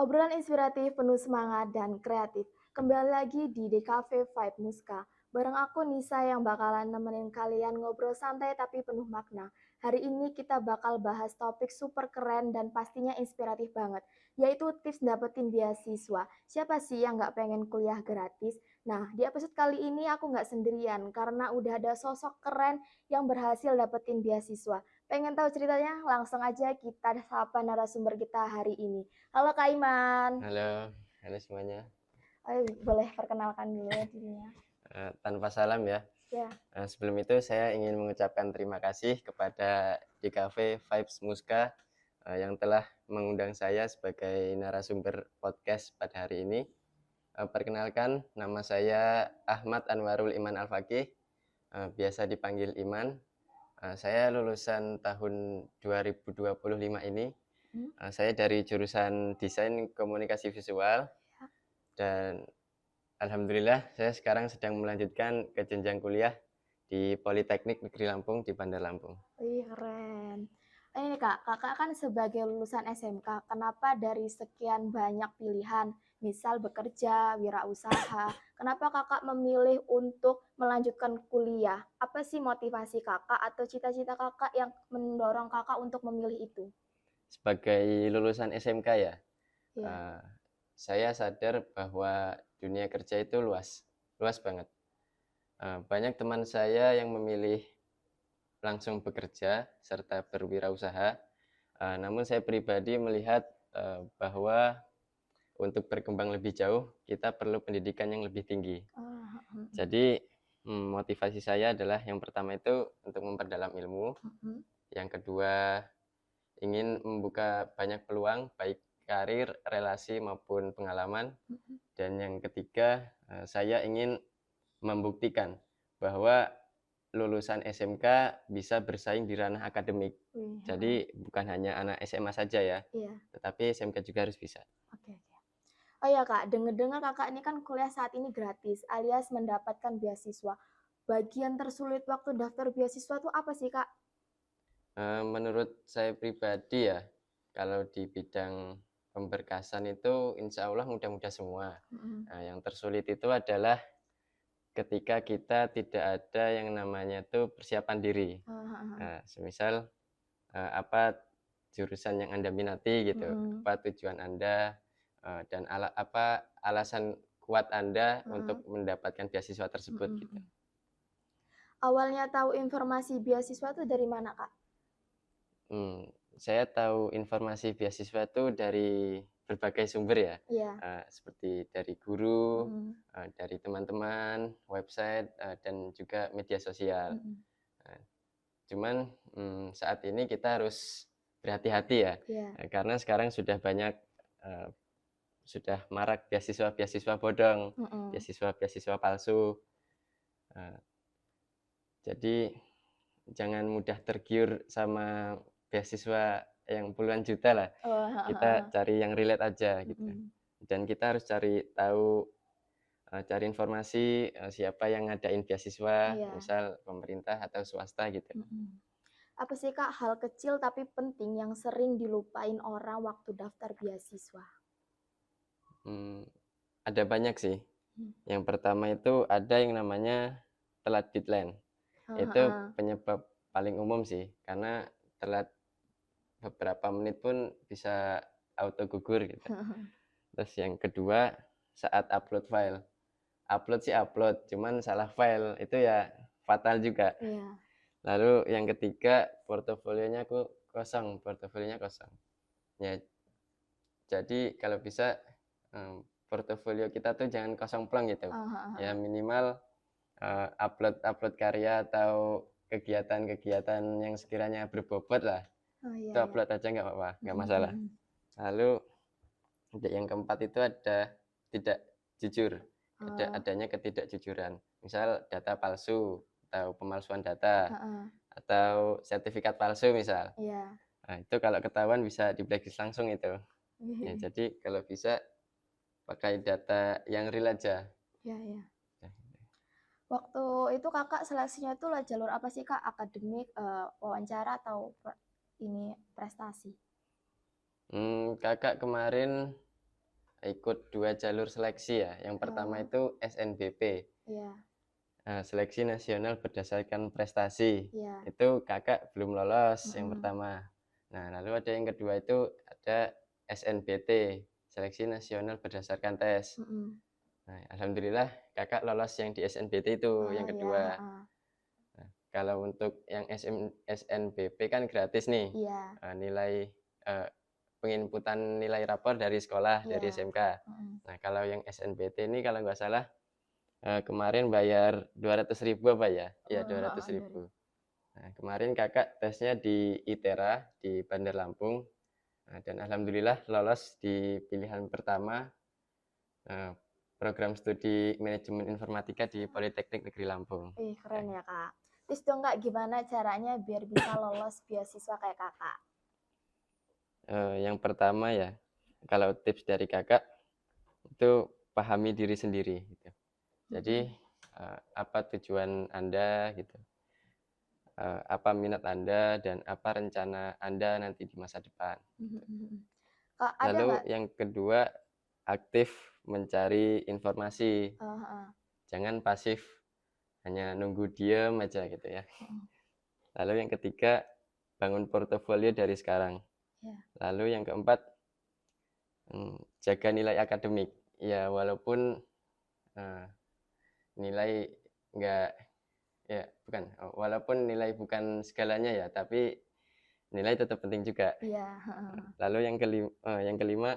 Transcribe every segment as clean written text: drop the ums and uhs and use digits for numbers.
Obrolan inspiratif, penuh semangat, dan kreatif. Kembali lagi di DKV Vibe Muska. Bareng aku Nisa yang bakalan nemenin kalian ngobrol santai tapi penuh makna. Hari ini kita bakal bahas topik super keren dan pastinya inspiratif banget, yaitu tips dapetin beasiswa. Siapa sih yang nggak pengen kuliah gratis? Nah, di episode kali ini aku nggak sendirian karena udah ada sosok keren yang berhasil dapetin beasiswa. Pengen tahu ceritanya? Langsung aja kita sapa narasumber kita hari ini. Halo Kak Iman. Halo, halo semuanya. Boleh perkenalkan dulu ya dirinya. Tanpa salam ya. Ya, Sebelum itu saya ingin mengucapkan terima kasih kepada DKV Vibes Muska yang telah mengundang saya sebagai narasumber podcast pada hari ini. Perkenalkan, nama saya Ahmad Anwarul Iman Al-Fakih, biasa dipanggil Iman. Saya lulusan tahun 2025 ini. Saya dari jurusan Desain Komunikasi Visual dan alhamdulillah, saya sekarang sedang melanjutkan ke jenjang kuliah di Politeknik Negeri Lampung di Bandar Lampung. wih keren. Ini Kak, kakak kan sebagai lulusan SMK, kenapa dari sekian banyak pilihan, misal bekerja, wirausaha, kenapa kakak memilih untuk melanjutkan kuliah? Apa sih motivasi kakak atau cita-cita kakak yang mendorong kakak untuk memilih itu? Sebagai lulusan SMK ya, Ya, eh, saya sadar bahwa dunia kerja itu luas, luas banget. Banyak teman saya yang memilih langsung bekerja serta berwirausaha. Namun saya pribadi melihat bahwa untuk berkembang lebih jauh, kita perlu pendidikan yang lebih tinggi. Jadi motivasi saya adalah yang pertama itu untuk memperdalam ilmu, yang kedua ingin membuka banyak peluang baik karir, relasi maupun pengalaman, dan yang ketiga saya ingin membuktikan bahwa lulusan SMK bisa bersaing di ranah akademik. wih, Jadi bukan hanya anak SMA saja ya, iya, tetapi SMK juga harus bisa. oke. Oh iya Kak, dengar-dengar Kakak ini kan kuliah saat ini gratis alias mendapatkan beasiswa. Bagian tersulit waktu daftar beasiswa itu apa sih Kak? Menurut saya pribadi ya, kalau di bidang pemberkasan itu insya Allah mudah-mudah semua. Mm-mm. Nah, yang tersulit itu adalah ketika kita tidak ada yang namanya tuh persiapan diri. Semisal apa jurusan yang Anda minati gitu, Mm-mm. apa tujuan Anda dan apa alasan kuat Anda untuk Mm-mm. mendapatkan beasiswa tersebut gitu. Mm-mm. Awalnya tahu informasi beasiswa itu dari mana Kak? Hmm, saya tahu informasi beasiswa itu dari berbagai sumber ya, Iya. seperti dari guru, Mm-mm. dari teman-teman, website, dan juga media sosial. Mm-mm. Uh, Cuman saat ini kita harus berhati-hati ya, Iya. karena sekarang sudah banyak, sudah marak beasiswa-beasiswa bodong, Mm-mm. beasiswa-beasiswa palsu. Uh, Jadi jangan mudah tergiur sama beasiswa yang puluhan juta lah. Kita Oh, cari yang relate aja gitu. mm-mm. Dan kita harus cari tahu, cari informasi siapa yang ngadain beasiswa, Iya. misal pemerintah atau swasta gitu. Mm-mm. Apa sih Kak hal kecil tapi penting yang sering dilupain orang waktu daftar beasiswa? Hmm, ada banyak sih. Hmm. Yang pertama itu ada yang namanya telat deadline. Itu Heeh. penyebab paling umum sih, karena telat beberapa menit pun bisa auto gugur gitu. Terus yang kedua, saat upload file. Upload sih upload, cuman salah file, itu ya fatal juga. Iya. Lalu yang ketiga, portofolionya kosong. Ya, jadi kalau bisa portofolio kita tuh jangan kosong plong gitu. Ya minimal upload karya atau kegiatan-kegiatan yang sekiranya berbobot lah. Oh iya Itu ya. upload aja nggak apa-apa, nggak Mm-mm, masalah. mm-mm. Lalu untuk yang keempat itu ada tidak jujur, Oh, adanya ketidakjujuran. Misal data palsu atau pemalsuan data heeh. atau sertifikat palsu misal. Iya. Nah, itu kalau ketahuan bisa di blacklist langsung itu. Ya, Iya, jadi kalau bisa pakai data yang real aja. iya, iya. Waktu itu Kakak seleksinya tuh lah jalur apa sih Kak? Akademik, wawancara atau ini prestasi? Kakak kemarin ikut 2 jalur seleksi ya. Yang pertama Oh, itu SNBP, iya, Seleksi Nasional Berdasarkan Prestasi. iya. Itu Kakak belum lolos yang Mhm, pertama. Nah, lalu ada yang kedua itu ada SNBT, Seleksi Nasional Berdasarkan Tes. mhm. Nah, alhamdulillah Kakak lolos yang di SNBT itu Oh, yang iya, kedua. heeh. Nah, kalau untuk yang SNBP kan gratis nih, Iya, nilai, penginputan nilai rapor dari sekolah, dari iya. SMK. Mhm. Nah, kalau yang SNBT ini kalau nggak salah, kemarin bayar 200.000 apa ya? Iya, Oh, dua ratus heeh, ribu. 2000. Nah, kemarin Kakak tesnya di ITERA, di Bandar Lampung, dan alhamdulillah lolos di pilihan pertama, eee, program studi manajemen informatika di Politeknik Negeri Lampung. Ih, Ya, keren ya, Kak. Tips dong, Kak, gimana caranya biar bisa lolos beasiswa kayak Kakak? yang pertama ya, kalau tips dari Kakak, itu pahami diri sendiri gitu. Jadi, Mhm. apa tujuan Anda gitu, apa minat Anda dan apa rencana Anda nanti di masa depan. Mhm, mhm. Kak, ada Lalu nggak yang kedua, aktif mencari informasi, heeh. jangan pasif hanya nunggu diem aja gitu ya. Mhm. Lalu yang ketiga, bangun portofolio dari sekarang. Iya. Lalu yang keempat, jaga nilai akademik. Ya walaupun, eee, nilai nggak ya bukan, walaupun nilai bukan segalanya ya, tapi nilai tetap penting juga. Iya, heeh. Lalu yang kelima,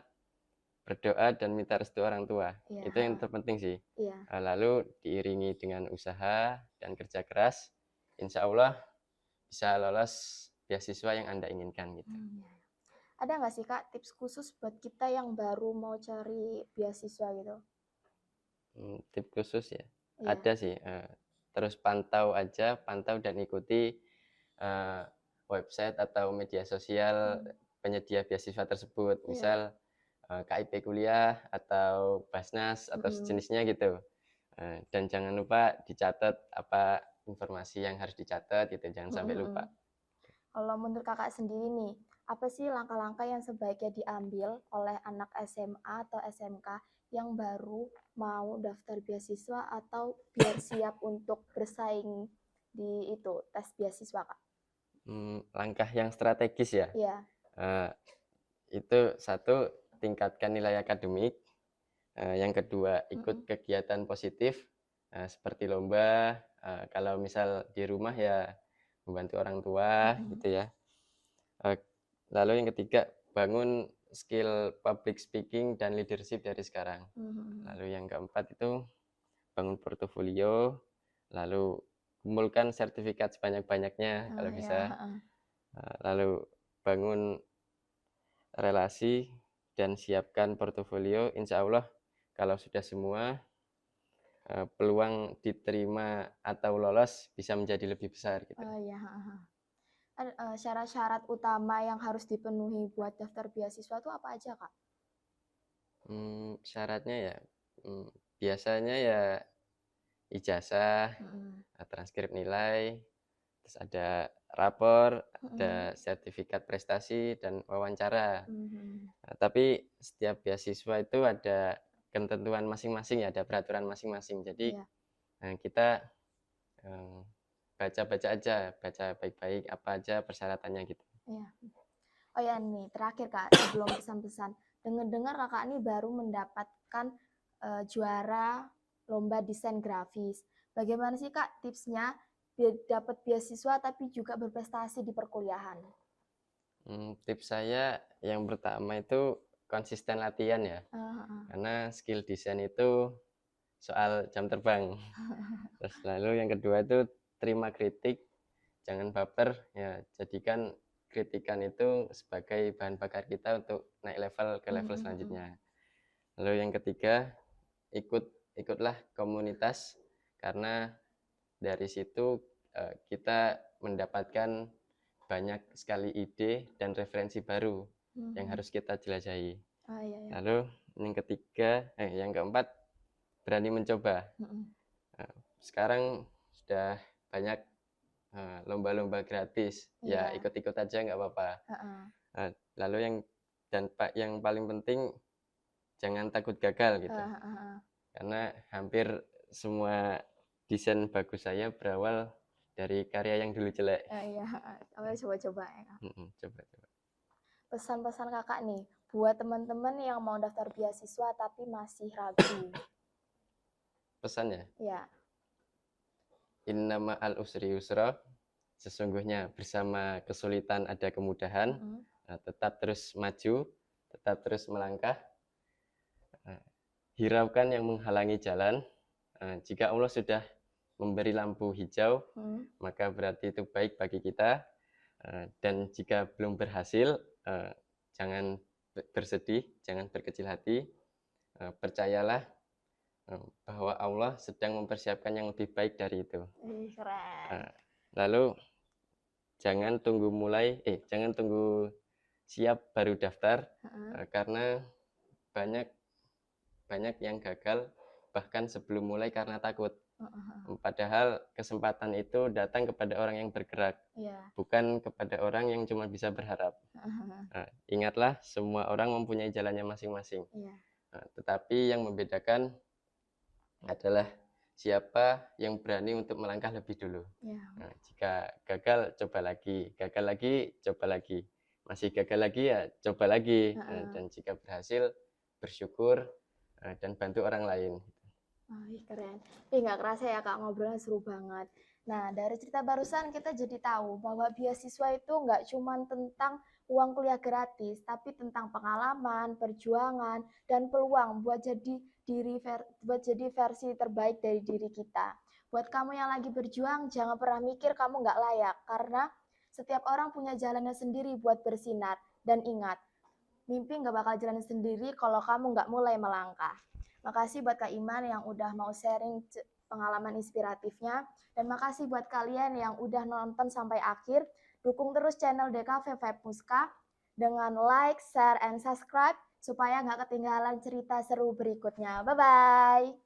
berdoa dan minta restu orang tua. Iya, Itu yang heeh. terpenting sih. Iya. Lalu diiringi dengan usaha dan kerja keras, insya Allah bisa lolos beasiswa yang Anda inginkan gitu. Iya. Ada nggak sih, Kak, tips khusus buat kita yang baru mau cari beasiswa gitu? Tip khusus ya, Iya. ada sih, terus pantau dan ikuti, eee, website atau media sosial Mhm. penyedia beasiswa tersebut. Iya. Misal, KIP kuliah atau Basnas atau Mhm. sejenisnya gitu. Dan jangan lupa dicatat apa informasi yang harus dicatat gitu, jangan Mhm, sampai mhm. lupa. Kalau menurut Kakak sendiri nih, apa sih langkah-langkah yang sebaiknya diambil oleh anak SMA atau SMK yang baru mau daftar beasiswa atau biar siap untuk bersaing di itu, tes beasiswa, Kak? Langkah yang strategis ya, Iya. eee, itu satu, tingkatkan nilai akademik, yang kedua ikut Mhm, kegiatan positif, seperti lomba, kalau misal di rumah ya membantu orang tua mhm, gitu ya. Eee, Lalu yang ketiga, bangun skill public speaking dan leadership dari sekarang. mhm, Lalu yang keempat itu bangun portofolio, lalu kumpulkan sertifikat sebanyak-banyaknya oh kalau ya, bisa, heeh. lalu bangun relasi dan siapkan portofolio. Insya Allah kalau sudah semua, peluang diterima atau lolos bisa menjadi lebih besar gitu. Oh ya, heeh, heeh. Syarat-syarat utama yang harus dipenuhi buat daftar beasiswa itu apa aja, Kak? Syaratnya ya, mmm, biasanya ya ijazah, Mhm, transkrip nilai, terus ada rapor, mhm, ada sertifikat prestasi, dan wawancara. mhm, Tapi setiap beasiswa itu ada ketentuan masing-masing ya, ada peraturan masing-masing. Jadi, iya, kita, eee, baca-baca aja, baca baik-baik apa aja persyaratannya gitu. iya. Oh ya nih, terakhir Kak, sebelum pesan-pesan. Dengar-dengar Kakak ini baru mendapatkan juara lomba desain grafis. Bagaimana sih Kak tipsnya biar dapat beasiswa tapi juga berprestasi di perkuliahan? Tips saya yang pertama itu konsisten latihan ya, Heeh, karena skill desain itu soal jam terbang. Terus lalu yang kedua itu terima kritik, jangan baper, ya jadikan kritikan itu sebagai bahan bakar kita untuk naik level ke mhm, level mhm, mhm. selanjutnya. Lalu yang ketiga, ikutlah komunitas karena dari situ, kita mendapatkan banyak sekali ide dan referensi baru yang Mhm. harus kita jelajahi. Oh iya ya. Lalu yang keempat, berani mencoba. Mhm. Sekarang sudah banyak, lomba-lomba gratis, ya Iya, ikut-ikut aja nggak apa-apa. heeh. Lalu yang paling penting, jangan takut gagal gitu. Heeh, heeh. Karena hampir semua desain bagus saya berawal dari karya yang dulu jelek. Iya, heeh. Coba-coba ya, Kak. Coba. Pesan-pesan Kakak nih, buat teman-teman yang mau daftar beasiswa tapi masih ragu. Pesannya, Ya. inna ma'al usri yusra, sesungguhnya bersama kesulitan ada kemudahan. Mm-mm. Tetap terus maju, tetap terus melangkah. Hiraukan yang menghalangi jalan. Jika Allah sudah memberi lampu hijau, maka berarti itu baik bagi kita. Dan jika belum berhasil, jangan bersedih, jangan berkecil hati. Percayalah bahwa Allah sedang mempersiapkan yang lebih baik dari itu. Keren. Lalu jangan tunggu siap baru daftar, karena banyak yang gagal bahkan sebelum mulai karena takut. Padahal kesempatan itu datang kepada orang yang bergerak, bukan kepada orang yang cuma bisa berharap. Ingatlah, semua orang mempunyai jalannya masing-masing. Tetapi yang membedakan adalah siapa yang berani untuk melangkah lebih dulu. Jika gagal, coba lagi, coba lagi, masih gagal lagi ya coba lagi. Dan jika berhasil, bersyukur dan bantu orang lain. Keren. Nggak kerasa ya Kak, ngobrolnya seru banget. Nah, dari cerita barusan kita jadi tahu bahwa beasiswa itu nggak cuma tentang uang kuliah gratis, tapi tentang pengalaman, perjuangan, dan peluang buat jadi versi terbaik dari diri kita. Buat kamu yang lagi berjuang, jangan pernah mikir kamu nggak layak, karena setiap orang punya jalannya sendiri buat bersinar. Dan ingat, mimpi nggak bakal jalan sendiri kalau kamu nggak mulai melangkah. Makasih buat Kak Iman yang udah mau sharing pengalaman inspiratifnya. Dan makasih buat kalian yang udah nonton sampai akhir. Dukung terus channel DKV Vibe Muska dengan like, share, and subscribe supaya nggak ketinggalan cerita seru berikutnya. Bye-bye!